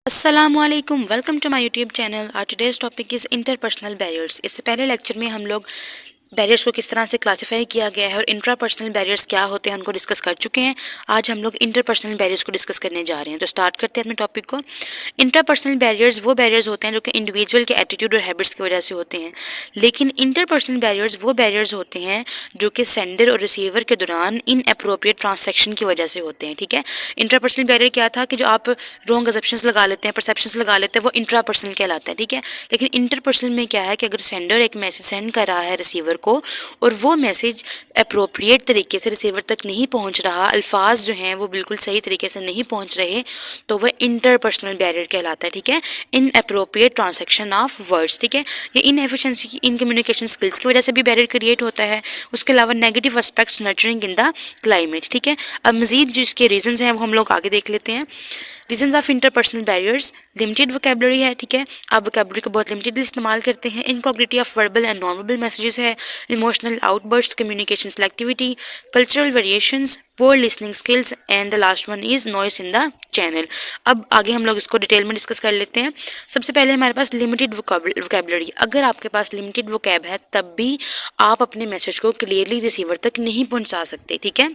असलकुम welcome to my YouTube channel. Our today's topic is interpersonal barriers. इससे पहले lecture में हम लोग बैरियर्स को किस तरह से क्लासिफाई किया गया है और इंट्रापर्सनल बैरियर्स क्या होते हैं उनको डिस्कस कर चुके हैं। आज हम लोग इंटरपर्सनल बैरियर्स को डिस्कस करने जा रहे हैं। तो स्टार्ट करते हैं अपने टॉपिक को। इंट्रापर्सनल बैरियर्स वो बैरियर्स होते हैं जो कि इंडिविजुअल के एटीट्यूड और हैबिट्स की वजह से होते हैं, लेकिन इंटरपर्सनल बैरियर्स वो बैरियर्स होते हैं जो कि सेंडर और रिसीवर के दौरान इनअप्रोप्रिएट ट्रांसैक्शन की वजह से होते हैं। ठीक है, इंटरपर्सनल बैरियर क्या था कि जो आप रॉन्ग अजप्शंस लगा लेते हैं, परसेप्शंस लगा लेते हैं, वो इंट्रापर्सनल कहलाता है। ठीक है, लेकिन इंटरपर्सनल में क्या है कि अगर सेंडर एक मैसेज सेंड कर रहा है रिसीवर को और वो मैसेज अप्रोप्रिएट तरीके से रिसीवर तक नहीं पहुंच रहा, अल्फाज जो हैं वो बिल्कुल सही तरीके से नहीं पहुंच रहे, तो वह इंटरपर्सनल बैरियर कहलाता है। ठीक है, इनअप्रोप्रिएट ट्रांसैक्शन ऑफ वर्ड्स। ठीक है, ये इनएफिशिएंसी इन कम्युनिकेशन स्किल्स की वजह से भी बैरियर क्रिएट होता है। उसके अलावा negative aspects nurturing in the climate. ठीक है, अब मजीद जो इसके रीजंस हैं वो हम लोग आगे देख लेते हैं। Reasons of interpersonal barriers, limited vocabulary है। ठीक है, आप वोकैबुलरी को बहुत लिमिटेडली इस्तेमाल करते हैं। Incognity of verbal and non verbal messages है। Emotional outburst, communication selectivity, cultural variations, poor listening skills and the last one is noise in the channel. अब आगे हम लोग इसको डिटेल में डिस्कस कर लेते हैं। सबसे पहले हमारे पास लिमिटेड वोकैबुलरी। अगर आपके पास लिमिटेड वोकैब है तब भी आप अपने मैसेज को क्लियरली रिसीवर तक नहीं पहुंचा सकते। ठीक है,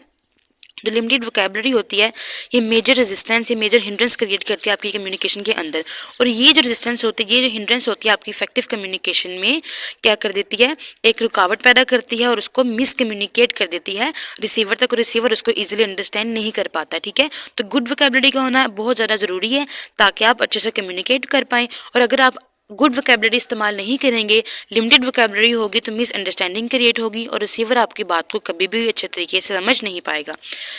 जो लिमिटेड वोकैबुलरी होती है ये मेजर रेजिस्टेंस, ये मेजर हिंड्रेंस क्रिएट करती है आपकी कम्युनिकेशन के अंदर। और ये जो रेजिस्टेंस होती है, ये जो हिंड्रेंस होती है आपकी इफेक्टिव कम्युनिकेशन में क्या कर देती है, एक रुकावट पैदा करती है और उसको मिस कम्युनिकेट कर देती है रिसीवर तक, और रिसीवर उसको ईजिली अंडरस्टैंड नहीं कर पाता। ठीक है, तो गुड वोकैबुलरी का होना बहुत ज़्यादा ज़रूरी है ताकि आप अच्छे से कम्युनिकेट कर पाएँ। और अगर आप गुड वोकैबुलरी इस्तेमाल नहीं करेंगे, लिमिटेड वोकैबुलरी होगी, तो मिसअंडरस्टैंडिंग क्रिएट होगी और रिसीवर आपकी बात को कभी भी अच्छे तरीके से समझ नहीं पाएगा।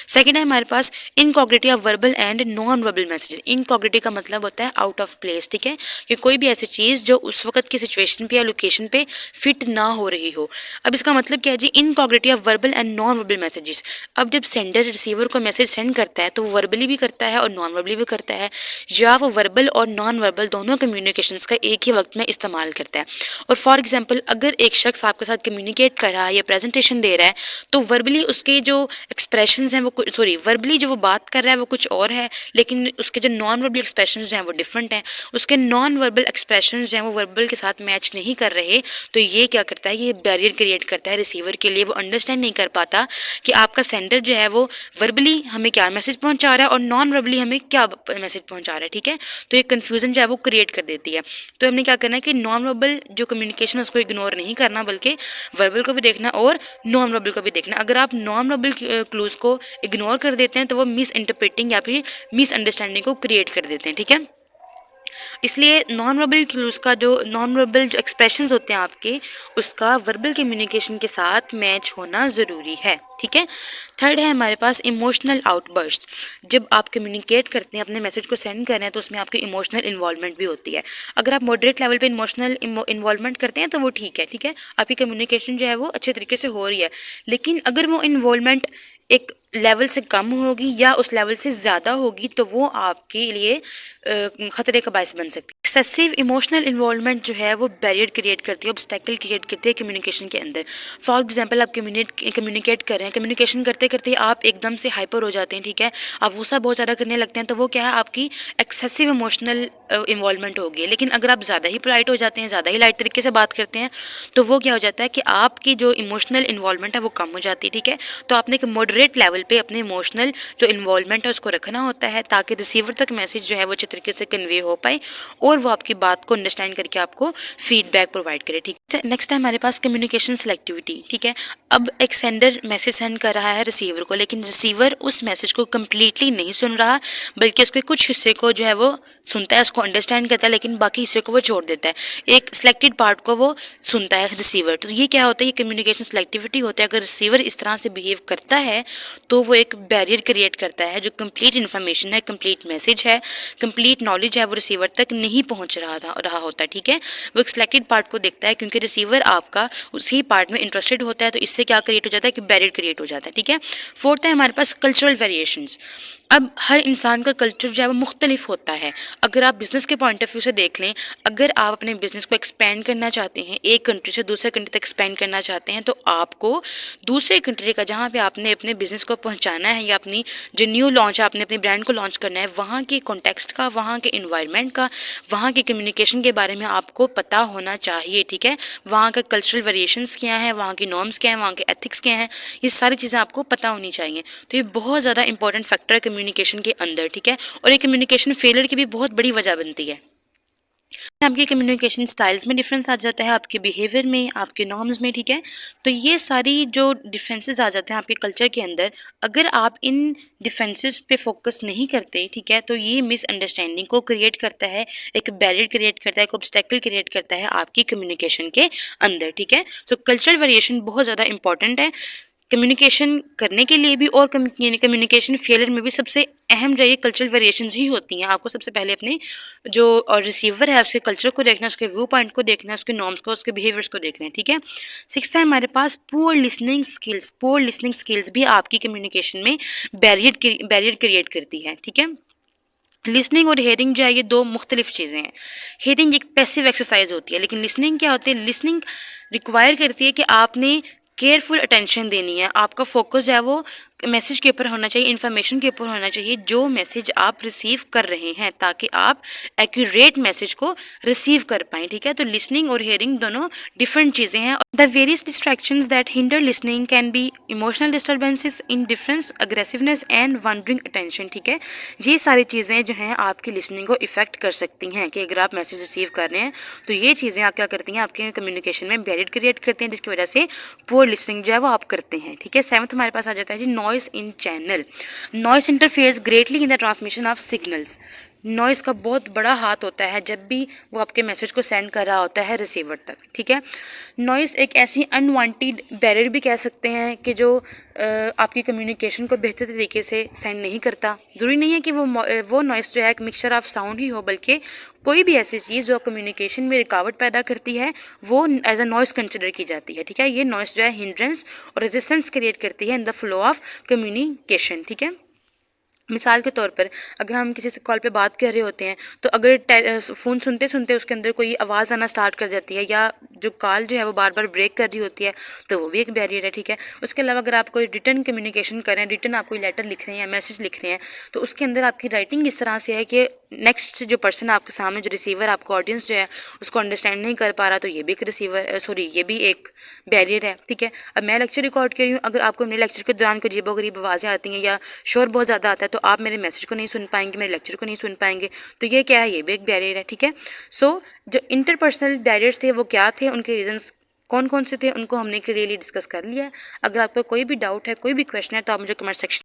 सेकंड है हमारे पास incognity of verbal and non verbal messages. Incognity का मतलब होता है आउट ऑफ प्लेस। ठीक है, कि कोई भी ऐसी चीज़ जो उस वक्त की सिचुएशन पे या लोकेशन पे फिट ना हो रही हो। अब इसका मतलब क्या है जी, incognity of verbal and non verbal messages. अब जब सेंडर रिसीवर को मैसेज सेंड करता है तो वो वर्बली भी करता है और नॉन वर्बली भी करता है, या वो वर्बल और नॉन वर्बल दोनों कम्युनिकेशंस का एक ही वक्त में इस्तेमाल करता है। और फॉर एग्जांपल अगर एक शख्स आपके साथ कम्युनिकेट कर रहा है या प्रेजेंटेशन दे रहा है तो वर्बली उसके जो एक्सप्रेशंस हैं वो वर्बली जो वो बात कर रहा है वो कुछ और है, लेकिन उसके जो नॉन वर्बल एक्सप्रेशंस हैं वो डिफरेंट हैं। उसके नॉन वर्बल एक्सप्रेशंस हैं वो वर्बल के साथ मैच नहीं कर रहे, तो ये क्या करता है, ये बैरियर क्रिएट करता है रिसीवर के लिए। वो अंडरस्टैंड नहीं कर पाता कि आपका सेंडर जो है वो वर्बली हमें क्या मैसेज पहुंचा रहा है और नॉन वर्बली हमें क्या मैसेज पहुंचा रहा है। ठीक है, तो ये कन्फ्यूजन जो है वो क्रिएट कर देती है। तो हमने क्या करना है कि नॉन वर्बल जो कम्युनिकेशन है उसको इग्नोर नहीं करना, बल्कि वर्बल को भी देखना और नॉन वर्बल को भी देखना। अगर आप नॉन वर्बल क्लूज को इग्नोर कर देते हैं तो वो मिस इंटरप्रेटिंग या फिर मिस अंडरस्टैंडिंग को क्रिएट कर देते हैं। ठीक है, इसलिए नॉन वर्बल क्लूज का जो नॉन वर्बल जो एक्सप्रेशंस होते हैं आपके, उसका वर्बल कम्युनिकेशन के साथ मैच होना ज़रूरी है। ठीक है, थर्ड है हमारे पास इमोशनल आउटबर्स्ट। जब आप कम्युनिकेट करते हैं, अपने मैसेज को सेंड कर रहे हैं, तो उसमें आपकी इमोशनल इन्वॉल्वमेंट भी होती है। अगर आप मॉडरेट लेवल पे इमोशनल इन्वॉल्वमेंट करते हैं तो वो ठीक है। ठीक है, आपकी कम्युनिकेशन जो है वो अच्छे तरीके से हो रही है। लेकिन अगर वो इन्वॉल्वमेंट एक लेवल से कम होगी या उस लेवल से ज़्यादा होगी तो वो आपके लिए ख़तरे का बायस बन सकती है। एक्सेसिव इमोशनल इन्वॉल्वमेंट जो है वो बैरियर क्रिएट करती है, ऑब्स्टेकल क्रिएट करती है कम्युनिकेशन के अंदर। फॉर एग्जांपल आप कम्युनिकेट कर रहे हैं, कम्युनिकेशन करते करते आप एकदम से हाइपर हो जाते हैं। ठीक है, आप गुस्सा बहुत ज़्यादा करने लगते हैं, तो वो क्या है, आपकी एक्सेसिव इमोशनल इन्वॉल्वमेंट होगी। लेकिन अगर आप ज़्यादा ही पोलाइट हो जाते हैं, ज़्यादा ही लाइट तरीके से बात करते हैं, तो वो क्या हो जाता है कि आपकी जो इमोशनल इन्वॉल्वमेंट है वो कम हो जाती है। ठीक है, तो आपने एक मॉडरेट लेवल पे अपने इमोशनल जो इन्वॉल्वमेंट है उसको रखना होता है ताकि रिसीवर तक मैसेज जो है वो अच्छे तरीके से कन्वे हो पाए और वो आपकी बात को अंडरस्टैंड करके आपको फीडबैक प्रोवाइड करे। ठीक है, नेक्स्ट है हमारे पास कम्युनिकेशन सेलेक्टिविटी। ठीक है, अब एक सेंडर मैसेज सेंड कर रहा है रिसीवर को, लेकिन रिसीवर उस मैसेज को कम्प्लीटली नहीं सुन रहा, बल्कि उसके कुछ हिस्से को जो है वो सुनता है, उसको अंडरस्टैंड करता है, लेकिन बाकी हिस्से को वो छोड़ देता है। एक सिलेक्टेड पार्ट को वो सुनता है रिसीवर। तो ये क्या होता है, ये कम्युनिकेशन सेलेक्टिविटी होता है। अगर रिसीवर इस तरह से बिहेव करता है तो वो एक बैरियर क्रिएट करता है। जो कंप्लीट इन्फॉर्मेशन है, कंप्लीट मैसेज है, कंप्लीट नॉलेज है, वो रिसीवर तक नहीं पहुंच रहा होता है, ठीक है। वो एक सिलेक्टेड पार्ट को देखता है क्योंकि रिसीवर आपका उसी पार्ट में इंटरेस्टेड होता है, तो इससे क्या क्रिएट हो जाता है कि बैरियर क्रिएट हो जाता है, ठीक है। फोर्थ है हमारे पास कल्चरल वेरिएशंस। अब हर इंसान का कल्चर जो है वो मुख्तलिफ होता है। अगर आप बिज़नेस के पॉइंट ऑफ व्यू से देख लें, अगर आप अपने बिज़नेस को एक्सपेंड करना चाहते हैं, एक कंट्री से दूसरे कंट्री तक एक्सपेंड करना चाहते हैं, तो आपको दूसरे कंट्री का जहाँ पे आपने अपने बिज़नेस को पहुँचाना है या अपनी जो न्यू लॉन्च है, आपने अपने ब्रांड को लॉन्च करना है, वहाँ के कॉन्टेक्स्ट का, वहाँ के इन्वायरमेंट का, वहाँ के कम्युनिकेशन के बारे में आपको पता होना चाहिए, ठीक है। वहाँ का कल्चरल वेरिएशंस क्या है, वहाँ की नॉर्म्स क्या हैं, वहाँ के एथिक्स क्या हैं, ये सारी चीज़ें आपको पता होनी चाहिए। तो ये बहुत ज़्यादा इंपॉर्टेंट फैक्टर है कम्युनिकेशन के अंदर, ठीक है। और ये कम्युनिकेशन फेलियर की भी बहुत बड़ी वजह बनती है। आपके कम्युनिकेशन स्टाइल्स में डिफरेंस आ जाता है, आपके बिहेवियर में, आपके नॉर्म्स में, ठीक है। तो ये सारी जो डिफरेंसेस आ जाते हैं आपके कल्चर के अंदर, अगर आप इन डिफरेंसेस पे फोकस नहीं करते, ठीक है, तो ये मिसअंडरस्टैंडिंग को क्रिएट करता है, एक बैरियर क्रिएट करता है, एक ऑब्स्टेकल क्रिएट करता है आपकी कम्युनिकेशन के अंदर, ठीक है। सो कल्चरल वेरिएशन बहुत ज़्यादा इंपॉर्टेंट है कम्युनिकेशन करने के लिए भी, और कम्युनिकेशन फेलियर में भी सबसे अहम जो ये कल्चरल वेरिएशंस ही होती हैं। आपको सबसे पहले अपने जो रिसीवर है उसके कल्चर को देखना है, उसके व्यू पॉइंट को देखना है, उसके नॉर्म्स को, उसके बिहेवियर्स को देखना है, ठीक है। सिक्स्थ है हमारे पास poor listening skills. Poor listening skills भी आपकी कम्युनिकेशन में बैरियर क्रिएट करती है, ठीक है। लिसनिंग और हेयरिंग जो है ये दो मुख्तलिफ चीज़ें हैं। हेयरिंग एक पैसिव एक्सरसाइज होती है, लेकिन लिसनिंग क्या होती है, लिसनिंग रिक्वायर करती है कि आपने केयरफुल अटेंशन देनी है, आपका फोकस जो है वो मैसेज के ऊपर होना चाहिए, इन्फॉर्मेशन के ऊपर होना चाहिए जो मैसेज आप रिसीव कर रहे हैं, ताकि आप एक्यूरेट मैसेज को रिसीव कर पाएँ, ठीक है। तो लिसनिंग और हेयरिंग दोनों डिफरेंट चीज़ें हैं। The various distractions that hinder listening can be emotional disturbances, indifference, aggressiveness and wandering attention, ठीक है। ये सारी चीज़ें जो हैं आपकी लिसनिंग को इफेक्ट कर सकती हैं कि अगर आप मैसेज रिसीव कर रहे हैं तो ये चीज़ें आप क्या करती हैं, आपके कम्युनिकेशन में बैरियर क्रिएट करती हैं, जिसकी वजह से पुअर लिसनिंग जो है वो आप करते हैं, ठीक है। सेवंथ हमारे पास आ जाता है जी noise in channel. Noise interferes greatly in the transmission of signals. Noise का बहुत बड़ा हाथ होता है जब भी वो आपके मैसेज को सेंड कर रहा होता है रिसीवर तक, ठीक है। नॉइस एक ऐसी अनवांटेड बैरियर भी कह सकते हैं कि जो आपकी कम्युनिकेशन को बेहतर तरीके से सेंड नहीं करता। ज़रूरी नहीं है कि वो नॉइस जो है एक मिक्सचर ऑफ साउंड ही हो, बल्कि कोई भी ऐसी चीज़ जो कम्युनिकेशन में रुकावट पैदा करती है वो एज अ नॉइस कंसिडर की जाती है, ठीक है। ये नॉइस जो है हिंड्रेंस और रेजिस्टेंस क्रिएट करती है in the flow of communication, ठीक है। मिसाल के तौर पर अगर हम किसी से कॉल पे बात कर रहे होते हैं, तो अगर फ़ोन सुनते सुनते उसके अंदर कोई आवाज़ आना स्टार्ट कर जाती है, या जो कॉल जो है वो बार बार ब्रेक कर रही होती है, तो वो भी एक बैरियर है, ठीक है। उसके अलावा अगर आप कोई रिटर्न कम्युनिकेशन कर रहे हैं, रिटर्न आप कोई लेटर लिख रहे हैं या मैसेज लिख रहे हैं, तो उसके अंदर आपकी राइटिंग इस तरह से है कि नेक्स्ट जो पर्सन आपके सामने, जो रिसीवर, आपको ऑडियंस जो है उसको अंडरस्टैंड नहीं कर पा रहा, तो ये भी एक ये भी एक बैरियर है, ठीक है। अब मैं लेक्चर रिकॉर्ड कर रही हूँ, अगर आपको मेरे लेक्चर के दौरान कोई अजीबोगरीब आवाज़ें आती हैं या शोर बहुत ज़्यादा आता है, तो आप मेरे मैसेज को नहीं सुन पाएंगे, मेरे लेक्चर को नहीं सुन पाएंगे, तो ये क्या है, ये भी एक बैरियर है, ठीक है। सो जो इंटरपर्सनल बैरियर्स थे वो क्या थे, उनके रीजंस कौन कौन से थे, उनको हमने क्लियरली डिस्कस कर लिया है। अगर आपको कोई भी डाउट है, कोई भी क्वेश्चन है, तो आप मुझे कमेंट सेक्शन